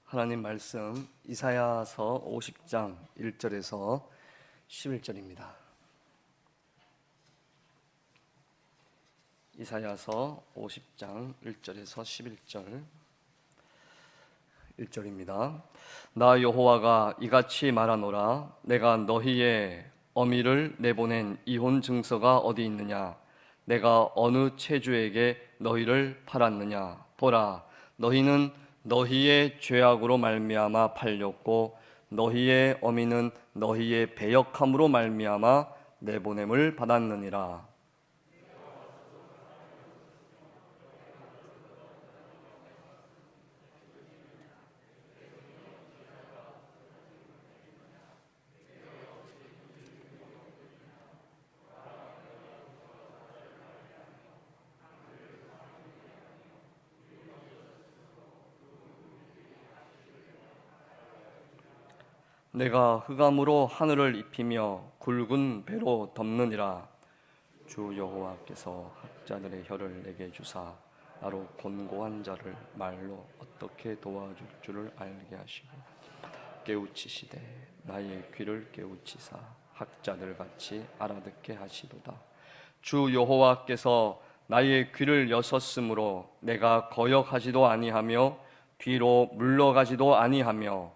하나님 말씀 이사야서 50장 1절에서 11절입니다. 이사야서 50장 1절에서 11절 1절입니다. 나 여호와가 이같이 말하노라. 내가 너희의 어미를 내보낸 이혼 증서가 어디 있느냐? 내가 어느 체주에게 너희를 팔았느냐? 보라, 너희는 너희의 죄악으로 말미암아 팔렸고 너희의 어미는 너희의 배역함으로 말미암아 내보냄을 받았느니라. 내가 흑암으로 하늘을 입히며 굵은 배로 덮느니라. 주 여호와께서 학자들의 혀를 내게 주사 나로 곤고한 자를 말로 어떻게 도와줄 줄을 알게 하시고 깨우치시되 나의 귀를 깨우치사 학자들 같이 알아듣게 하시도다. 주 여호와께서 나의 귀를 여섰으므로 내가 거역하지도 아니하며 뒤로 물러가지도 아니하며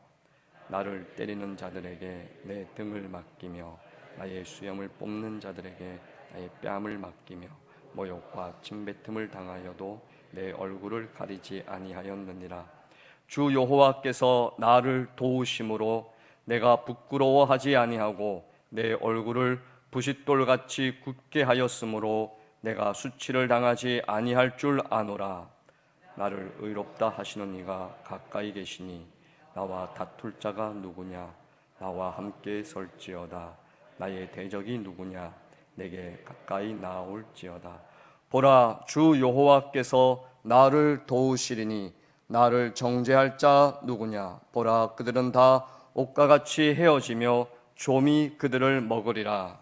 나를 때리는 자들에게 내 등을 맡기며 나의 수염을 뽑는 자들에게 나의 뺨을 맡기며 모욕과 침뱉음을 당하여도 내 얼굴을 가리지 아니하였느니라. 주 여호와께서 나를 도우심으로 내가 부끄러워하지 아니하고 내 얼굴을 부싯돌같이 굳게 하였으므로 내가 수치를 당하지 아니할 줄 아노라. 나를 의롭다 하시는 이가 가까이 계시니 나와 다툴 자가 누구냐? 나와 함께 설지어다. 나의 대적이 누구냐? 내게 가까이 나올지어다. 보라, 주 여호와께서 나를 도우시리니 나를 정죄할 자 누구냐? 보라, 그들은 다 옥과 같이 헤어지며 좀이 그들을 먹으리라.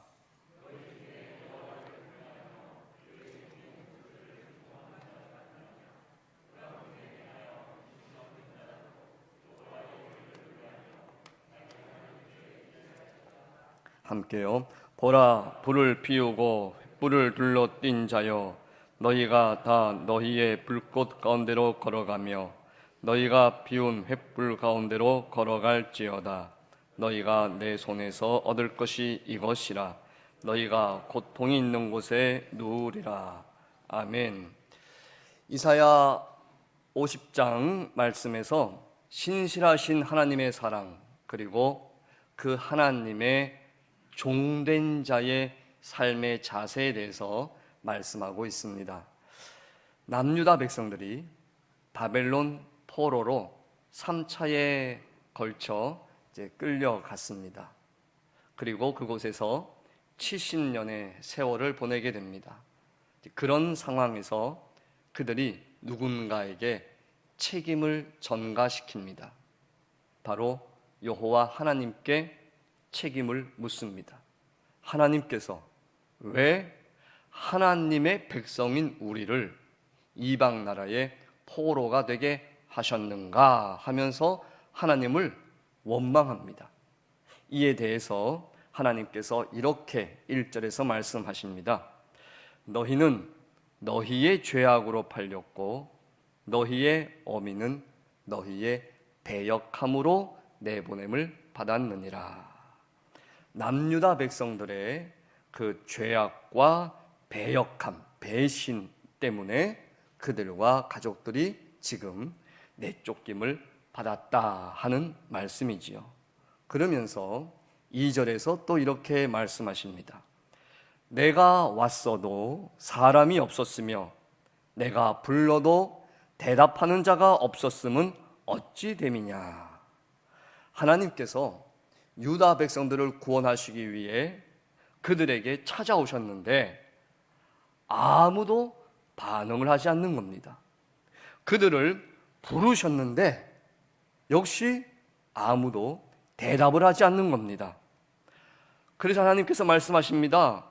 함께요. 보라, 불을 피우고 횃불을 둘러 띈 자여, 너희가 다 너희의 불꽃 가운데로 걸어가며 너희가 피운 횃불 가운데로 걸어갈지어다. 너희가 내 손에서 얻을 것이 이것이라. 너희가 고통이 있는 곳에 누우리라. 아멘. 이사야 50장 말씀에서 신실하신 하나님의 사랑, 그리고 그 하나님의 종된 자의 삶의 자세에 대해서 말씀하고 있습니다. 남유다 백성들이 바벨론 포로로 3차에 걸쳐 이제 끌려갔습니다. 그리고 그곳에서 70년의 세월을 보내게 됩니다. 그런 상황에서 그들이 누군가에게 책임을 전가시킵니다. 바로 여호와 하나님께 책임을 묻습니다. 하나님께서 왜 하나님의 백성인 우리를 이방 나라의 포로가 되게 하셨는가 하면서 하나님을 원망합니다. 이에 대해서 하나님께서 이렇게 1절에서 말씀하십니다. 너희는 너희의 죄악으로 팔렸고 너희의 어미는 너희의 배역함으로 내보냄을 받았느니라. 남유다 백성들의 그 죄악과 배역함, 배신 때문에 그들과 가족들이 지금 내쫓김을 받았다 하는 말씀이지요. 그러면서 2절에서 또 이렇게 말씀하십니다. 내가 왔어도 사람이 없었으며 내가 불러도 대답하는 자가 없었음은 어찌 됨이냐. 하나님께서 유다 백성들을 구원하시기 위해 그들에게 찾아오셨는데 아무도 반응을 하지 않는 겁니다. 그들을 부르셨는데 역시 아무도 대답을 하지 않는 겁니다. 그래서 하나님께서 말씀하십니다.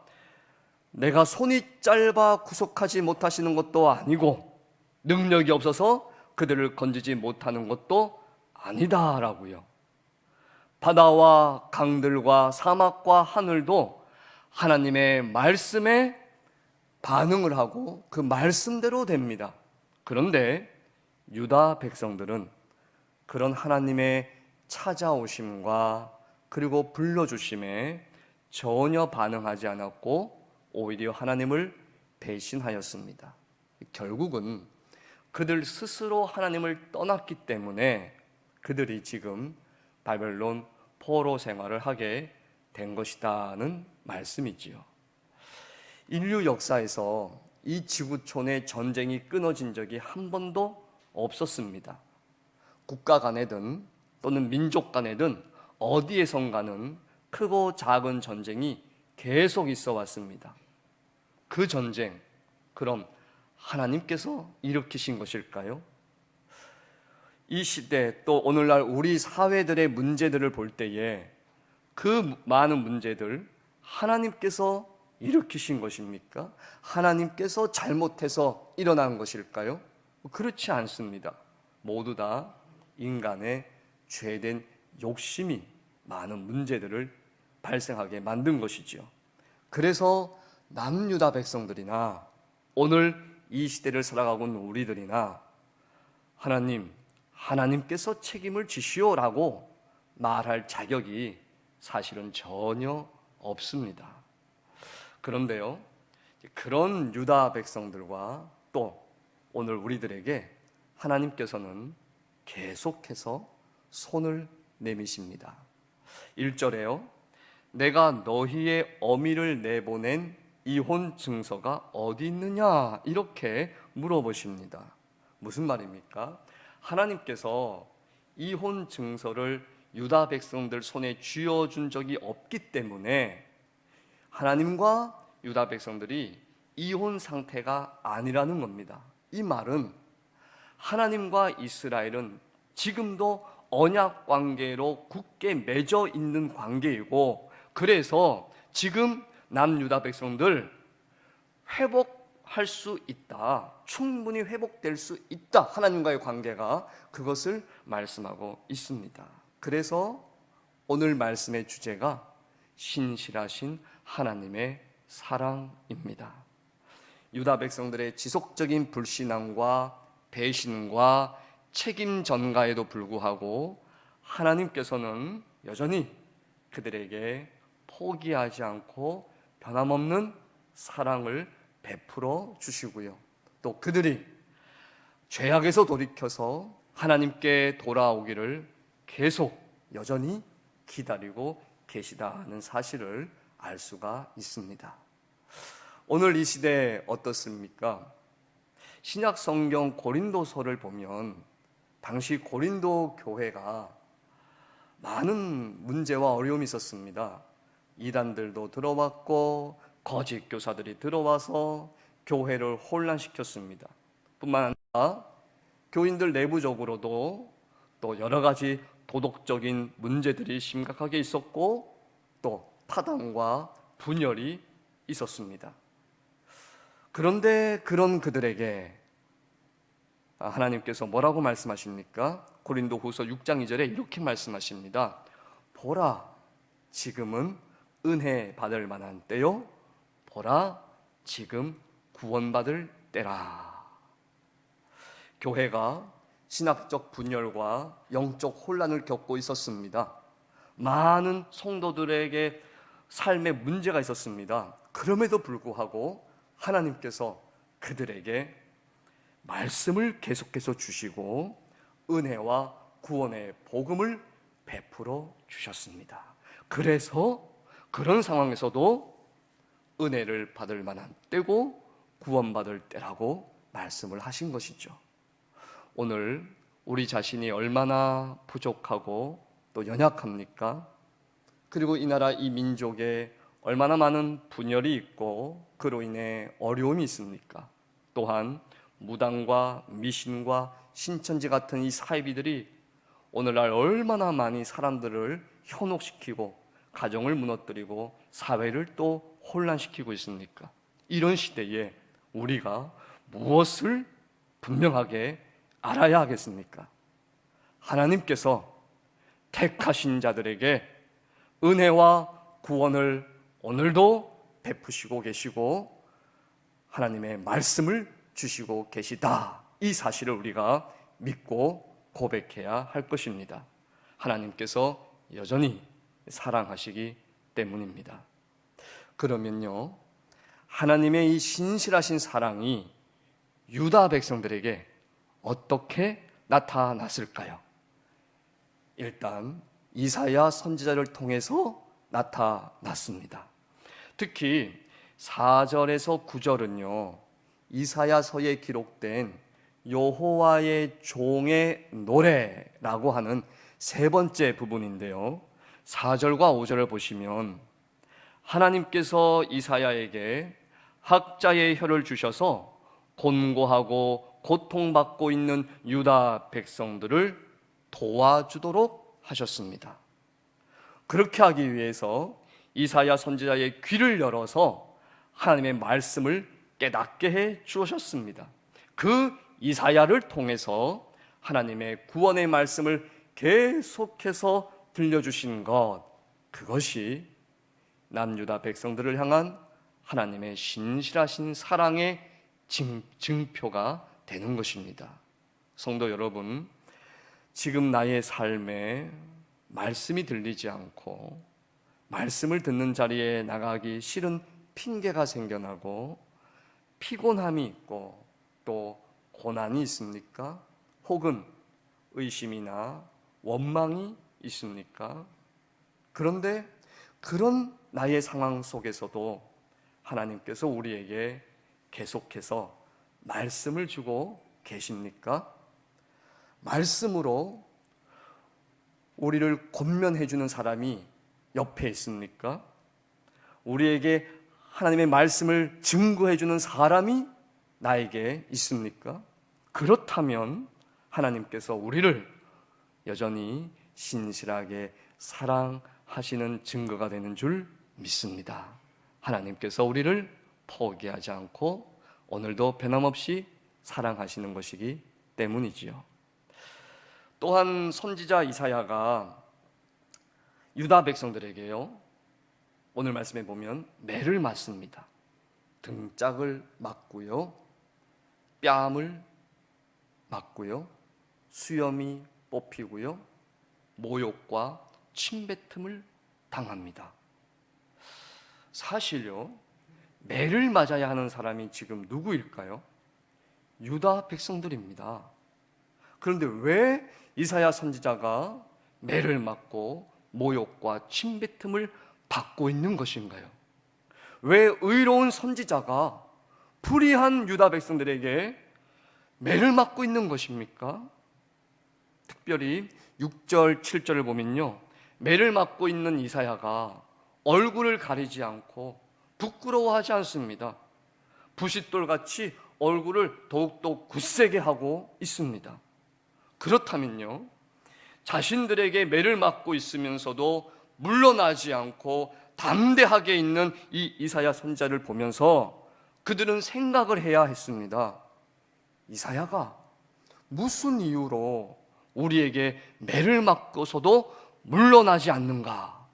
내가 손이 짧아 구속하지 못하시는 것도 아니고 능력이 없어서 그들을 건지지 못하는 것도 아니다라고요. 바다와 강들과 사막과 하늘도 하나님의 말씀에 반응을 하고 그 말씀대로 됩니다. 그런데 유다 백성들은 그런 하나님의 찾아오심과 그리고 불러주심에 전혀 반응하지 않았고 오히려 하나님을 배신하였습니다. 결국은 그들 스스로 하나님을 떠났기 때문에 그들이 지금 바벨론 포로 생활을 하게 된 것이다는 말씀이지요. 인류 역사에서 이 지구촌의 전쟁이 끊어진 적이 한 번도 없었습니다. 국가 간에든 또는 민족 간에든 어디에선가는 크고 작은 전쟁이 계속 있어 왔습니다. 그 전쟁, 그럼 하나님께서 일으키신 것일까요? 이 시대 또 오늘날 우리 사회들의 문제들을 볼 때에 그 많은 문제들 하나님께서 일으키신 것입니까? 하나님께서 잘못해서 일어난 것일까요? 그렇지 않습니다. 모두 다 인간의 죄된 욕심이 많은 문제들을 발생하게 만든 것이죠. 그래서 남유다 백성들이나 오늘 이 시대를 살아가고 있는 우리들이나 하나님께서 책임을 지시오라고 말할 자격이 사실은 전혀 없습니다. 그런데요, 그런 유다 백성들과 또 오늘 우리들에게 하나님께서는 계속해서 손을 내미십니다. 1절에요, 내가 너희의 어미를 내보낸 이혼 증서가 어디 있느냐 이렇게 물어보십니다. 무슨 말입니까? 하나님께서 이혼 증서를 유다 백성들 손에 쥐어준 적이 없기 때문에 하나님과 유다 백성들이 이혼 상태가 아니라는 겁니다. 이 말은 하나님과 이스라엘은 지금도 언약 관계로 굳게 맺어 있는 관계이고, 그래서 지금 남유다 백성들 회복할 수 있다, 충분히 회복될 수 있다, 하나님과의 관계가, 그것을 말씀하고 있습니다. 그래서 오늘 말씀의 주제가 신실하신 하나님의 사랑입니다. 유다 백성들의 지속적인 불신앙과 배신과 책임 전가에도 불구하고 하나님께서는 여전히 그들에게 포기하지 않고 변함없는 사랑을 베풀어 주시고요, 또 그들이 죄악에서 돌이켜서 하나님께 돌아오기를 계속 여전히 기다리고 계시다는 사실을 알 수가 있습니다. 오늘 이 시대 어떻습니까? 신약 성경 고린도서를 보면 당시 고린도 교회가 많은 문제와 어려움이 있었습니다. 이단들도 들어왔고 거짓 교사들이 들어와서 교회를 혼란시켰습니다. 뿐만 아니라 교인들 내부적으로도 또 여러 가지 도덕적인 문제들이 심각하게 있었고 또 파당과 분열이 있었습니다. 그런데 그런 그들에게 하나님께서 뭐라고 말씀하십니까? 고린도후서 6장 2절에 이렇게 말씀하십니다. 보라, 지금은 은혜 받을 만한 때요, 보라, 지금 구원받을 때라. 교회가 신학적 분열과 영적 혼란을 겪고 있었습니다. 많은 성도들에게 삶에 문제가 있었습니다. 그럼에도 불구하고 하나님께서 그들에게 말씀을 계속해서 주시고 은혜와 구원의 복음을 베풀어 주셨습니다. 그래서 그런 상황에서도 은혜를 받을 만한 때고 구원받을 때라고 말씀을 하신 것이죠. 오늘 우리 자신이 얼마나 부족하고 또 연약합니까? 그리고 이 나라 이 민족에 얼마나 많은 분열이 있고 그로 인해 어려움이 있습니까? 또한 무당과 미신과 신천지 같은 이 사이비들이 오늘날 얼마나 많이 사람들을 현혹시키고 가정을 무너뜨리고 사회를 또 혼란시키고 있습니까? 이런 시대에 우리가 무엇을 분명하게 알아야 하겠습니까? 하나님께서 택하신 자들에게 은혜와 구원을 오늘도 베푸시고 계시고 하나님의 말씀을 주시고 계시다. 이 사실을 우리가 믿고 고백해야 할 것입니다. 하나님께서 여전히 사랑하시기 때문입니다. 그러면요, 하나님의 이 신실하신 사랑이 유다 백성들에게 어떻게 나타났을까요? 일단 이사야 선지자를 통해서 나타났습니다. 특히 4절에서 9절은요, 이사야서에 기록된 여호와의 종의 노래라고 하는 세 번째 부분인데요, 4절과 5절을 보시면 하나님께서 이사야에게 학자의 혀를 주셔서 곤고하고 고통받고 있는 유다 백성들을 도와주도록 하셨습니다. 그렇게 하기 위해서 이사야 선지자의 귀를 열어서 하나님의 말씀을 깨닫게 해 주셨습니다. 그 이사야를 통해서 하나님의 구원의 말씀을 계속해서 들려주신 것, 그것이 남유다 백성들을 향한 하나님의 신실하신 사랑의 증표가 되는 것입니다. 성도 여러분, 지금 나의 삶에 말씀이 들리지 않고 말씀을 듣는 자리에 나가기 싫은 핑계가 생겨나고 피곤함이 있고 또 고난이 있습니까? 혹은 의심이나 원망이 있습니까? 그런데 그런 나의 상황 속에서도 하나님께서 우리에게 계속해서 말씀을 주고 계십니까? 말씀으로 우리를 권면해 주는 사람이 옆에 있습니까? 우리에게 하나님의 말씀을 증거해 주는 사람이 나에게 있습니까? 그렇다면 하나님께서 우리를 여전히 신실하게 사랑하시는 증거가 되는 줄 믿습니다. 하나님께서 우리를 포기하지 않고 오늘도 변함없이 사랑하시는 것이기 때문이지요. 또한 선지자 이사야가 유다 백성들에게요, 오늘 말씀에 보면 매를 맞습니다. 등짝을 맞고요, 뺨을 맞고요, 수염이 뽑히고요, 모욕과 침뱉음을 당합니다. 사실요, 매를 맞아야 하는 사람이 지금 누구일까요? 유다 백성들입니다. 그런데 왜 이사야 선지자가 매를 맞고 모욕과 침뱉음을 받고 있는 것인가요? 왜 의로운 선지자가 불의한 유다 백성들에게 매를 맞고 있는 것입니까? 특별히 6절, 7절을 보면요, 매를 맞고 있는 이사야가 얼굴을 가리지 않고 부끄러워하지 않습니다. 부싯돌같이 얼굴을 더욱더 굳세게 하고 있습니다. 그렇다면요, 자신들에게 매를 맞고 있으면서도 물러나지 않고 담대하게 있는 이 이사야 선지자를 보면서 그들은 생각을 해야 했습니다. 이사야가 무슨 이유로 우리에게 매를 맞고서도 물러나지 않는가?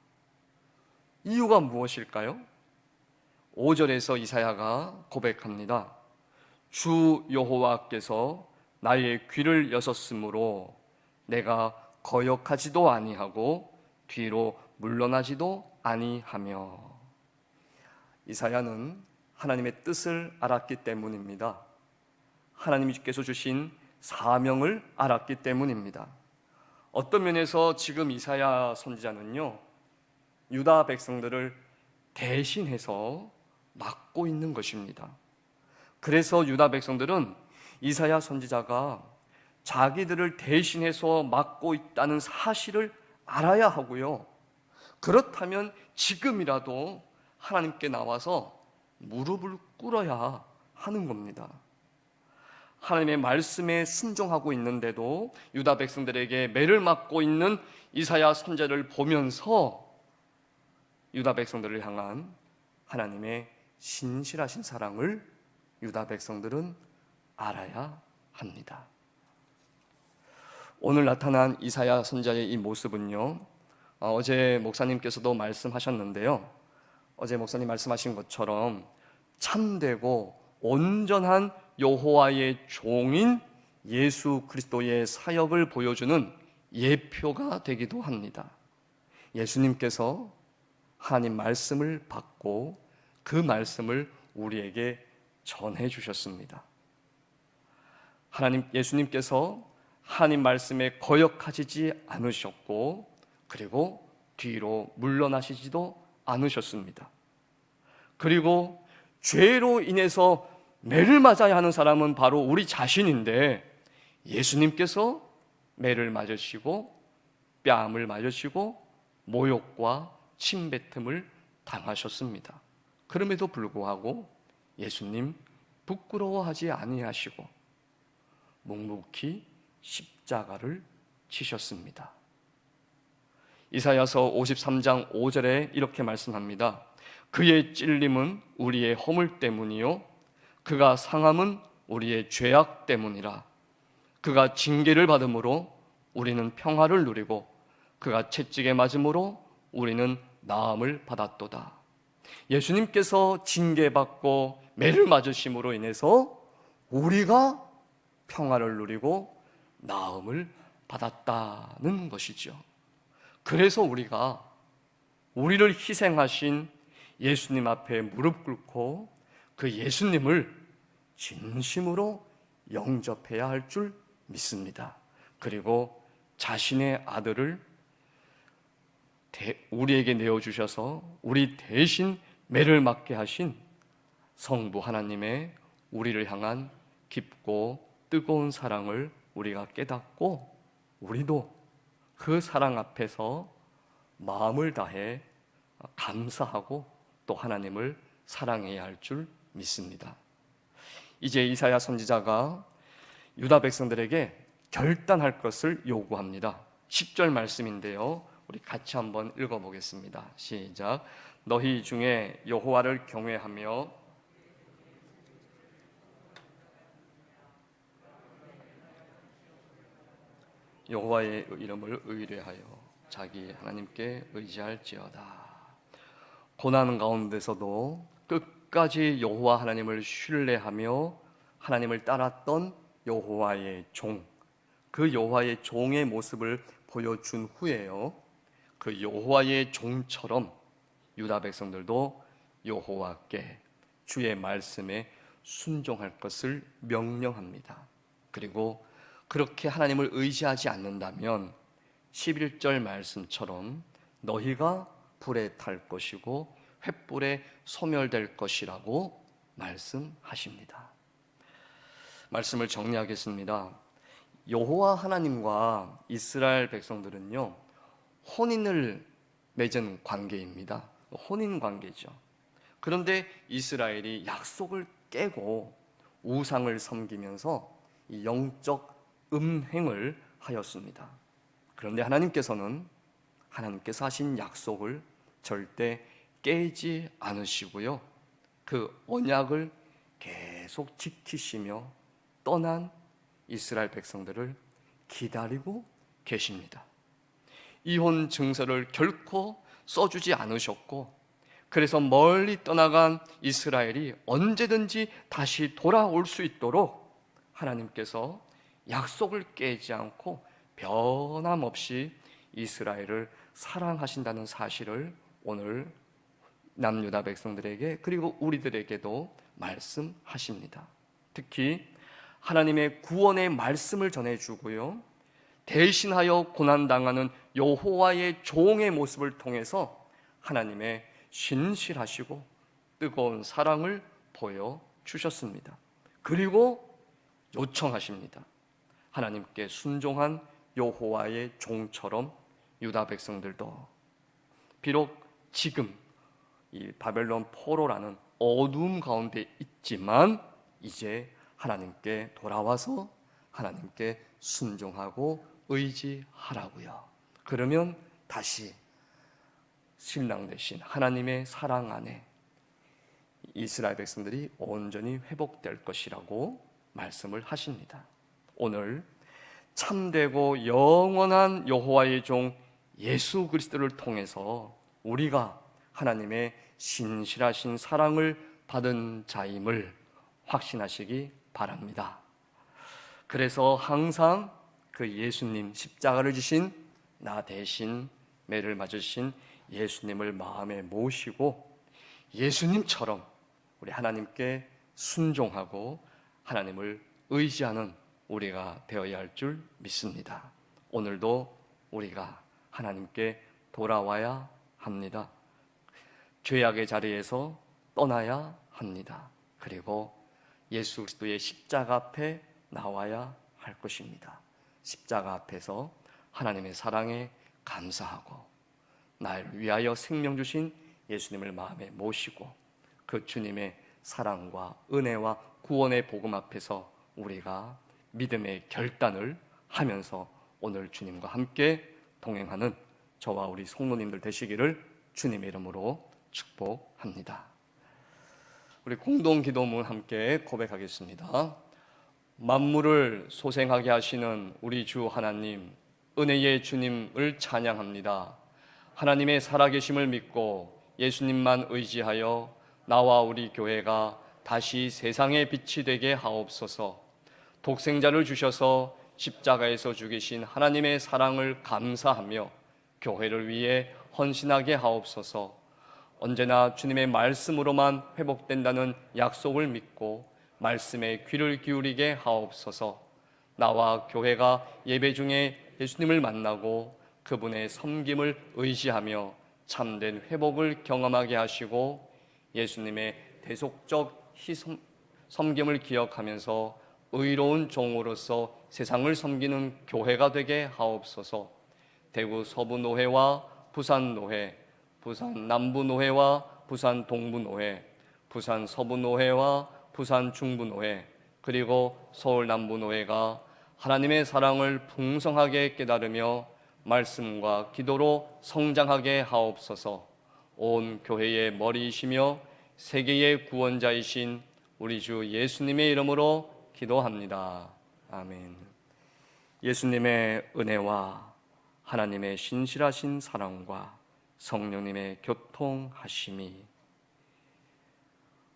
이유가 무엇일까요? 5절에서 이사야가 고백합니다. 주 여호와께서 나의 귀를 여셨으므로 내가 거역하지도 아니하고 뒤로 물러나지도 아니하며. 이사야는 하나님의 뜻을 알았기 때문입니다. 하나님께서 주신 사명을 알았기 때문입니다. 어떤 면에서 지금 이사야 선지자는요, 유다 백성들을 대신해서 맡고 있는 것입니다. 그래서 유다 백성들은 이사야 선지자가 자기들을 대신해서 맡고 있다는 사실을 알아야 하고요, 그렇다면 지금이라도 하나님께 나와서 무릎을 꿇어야 하는 겁니다. 하나님의 말씀에 순종하고 있는데도 유다 백성들에게 매를 맞고 있는 이사야 선지자를 보면서 유다 백성들을 향한 하나님의 신실하신 사랑을 유다 백성들은 알아야 합니다. 오늘 나타난 이사야 선지자의 이 모습은요, 어제 목사님께서도 말씀하셨는데요, 어제 목사님 말씀하신 것처럼 참되고 온전한 여호와의 종인 예수 그리스도의 사역을 보여주는 예표가 되기도 합니다. 예수님께서 하나님 말씀을 받고 그 말씀을 우리에게 전해 주셨습니다. 예수님께서 하나님 말씀에 거역하시지 않으셨고, 그리고 뒤로 물러나시지도 않으셨습니다. 그리고 죄로 인해서 매를 맞아야 하는 사람은 바로 우리 자신인데, 예수님께서 매를 맞으시고 뺨을 맞으시고 모욕과 침뱉음을 당하셨습니다. 그럼에도 불구하고 예수님 부끄러워하지 아니하시고 묵묵히 십자가를 지셨습니다. 이사야서 53장 5절에 이렇게 말씀합니다. 그의 찔림은 우리의 허물 때문이요 그가 상함은 우리의 죄악 때문이라. 그가 징계를 받음으로 우리는 평화를 누리고 그가 채찍에 맞음으로 우리는 나음을 받았도다. 예수님께서 징계받고 매를 맞으심으로 인해서 우리가 평화를 누리고 나음을 받았다는 것이죠. 그래서 우리가 우리를 희생하신 예수님 앞에 무릎 꿇고 그 예수님을 진심으로 영접해야 할 줄 믿습니다. 그리고 자신의 아들을 우리에게 내어주셔서 우리 대신 매를 맞게 하신 성부 하나님의 우리를 향한 깊고 뜨거운 사랑을 우리가 깨닫고 우리도 그 사랑 앞에서 마음을 다해 감사하고 또 하나님을 사랑해야 할 줄 믿습니다. 이제 이사야 선지자가 유다 백성들에게 결단할 것을 요구합니다. 10절 말씀인데요, 우리 같이 한번 읽어보겠습니다. 시작. 너희 중에 여호와를 경외하며 여호와의 이름을 의뢰하여 자기 하나님께 의지할지어다. 고난 가운데서도 끝까지 여호와 하나님을 신뢰하며 하나님을 따랐던 여호와의 종, 그 여호와의 종의 모습을 보여준 후에요, 그 여호와의 종처럼 유다 백성들도 여호와께 주의 말씀에 순종할 것을 명령합니다. 그리고 그렇게 하나님을 의지하지 않는다면 11절 말씀처럼 너희가 불에 탈 것이고 횃불에 소멸될 것이라고 말씀하십니다. 말씀을 정리하겠습니다. 여호와 하나님과 이스라엘 백성들은요, 혼인을 맺은 관계입니다. 혼인 관계죠. 그런데 이스라엘이 약속을 깨고 우상을 섬기면서 이 영적 음행을 하였습니다. 그런데 하나님께서 하신 약속을 절대 깨지 않으시고요, 그 언약을 계속 지키시며 떠난 이스라엘 백성들을 기다리고 계십니다. 이혼 증서를 결코 써주지 않으셨고, 그래서 멀리 떠나간 이스라엘이 언제든지 다시 돌아올 수 있도록 하나님께서 약속을 깨지 않고 변함없이 이스라엘을 사랑하신다는 사실을 오늘 남유다 백성들에게 그리고 우리들에게도 말씀하십니다. 특히 하나님의 구원의 말씀을 전해주고요, 대신하여 고난당하는 여호와의 종의 모습을 통해서 하나님의 신실하시고 뜨거운 사랑을 보여주셨습니다. 그리고 요청하십니다. 하나님께 순종한 여호와의 종처럼 유다 백성들도 비록 지금 이 바벨론 포로라는 어두움 가운데 있지만 이제 하나님께 돌아와서 하나님께 순종하고 의지하라고요. 그러면 다시 신랑 되신 하나님의 사랑 안에 이스라엘 백성들이 온전히 회복될 것이라고 말씀을 하십니다. 오늘 참되고 영원한 여호와의 종 예수 그리스도를 통해서 우리가 하나님의 신실하신 사랑을 받은 자임을 확신하시기 바랍니다. 그래서 항상 그 예수님, 십자가를 지신 나 대신 매를 맞으신 예수님을 마음에 모시고 예수님처럼 우리 하나님께 순종하고 하나님을 의지하는 우리가 되어야 할 줄 믿습니다. 오늘도 우리가 하나님께 돌아와야 합니다. 죄악의 자리에서 떠나야 합니다. 그리고 예수 그리스도의 십자가 앞에 나와야 할 것입니다. 십자가 앞에서 하나님의 사랑에 감사하고 나를 위하여 생명 주신 예수님을 마음에 모시고 그 주님의 사랑과 은혜와 구원의 복음 앞에서 우리가 믿음의 결단을 하면서 오늘 주님과 함께 동행하는 저와 우리 성도님들 되시기를 주님의 이름으로 축복합니다. 우리 공동 기도문 함께 고백하겠습니다. 만물을 소생하게 하시는 우리 주 하나님, 은혜의 주님을 찬양합니다. 하나님의 살아계심을 믿고 예수님만 의지하여 나와 우리 교회가 다시 세상의 빛이 되게 하옵소서. 독생자를 주셔서 십자가에서 죽이신 하나님의 사랑을 감사하며 교회를 위해 헌신하게 하옵소서. 언제나 주님의 말씀으로만 회복된다는 약속을 믿고 말씀에 귀를 기울이게 하옵소서. 나와 교회가 예배 중에 예수님을 만나고 그분의 섬김을 의지하며 참된 회복을 경험하게 하시고 예수님의 대속적 섬김을 기억하면서 의로운 종으로서 세상을 섬기는 교회가 되게 하옵소서. 대구 서부노회와 부산노회, 부산 남부노회와 부산 동부노회, 부산 서부노회와 부산 중부노회, 그리고 서울 남부노회가 하나님의 사랑을 풍성하게 깨달으며 말씀과 기도로 성장하게 하옵소서. 온 교회의 머리이시며 세계의 구원자이신 우리 주 예수님의 이름으로 기도합니다. 아멘. 예수님의 은혜와 하나님의 신실하신 사랑과 성령님의 교통하심이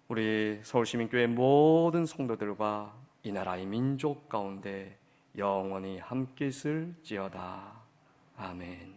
우리 서울시민교회 모든 성도들과 이 나라의 민족 가운데 영원히 함께 있을지어다. 아멘.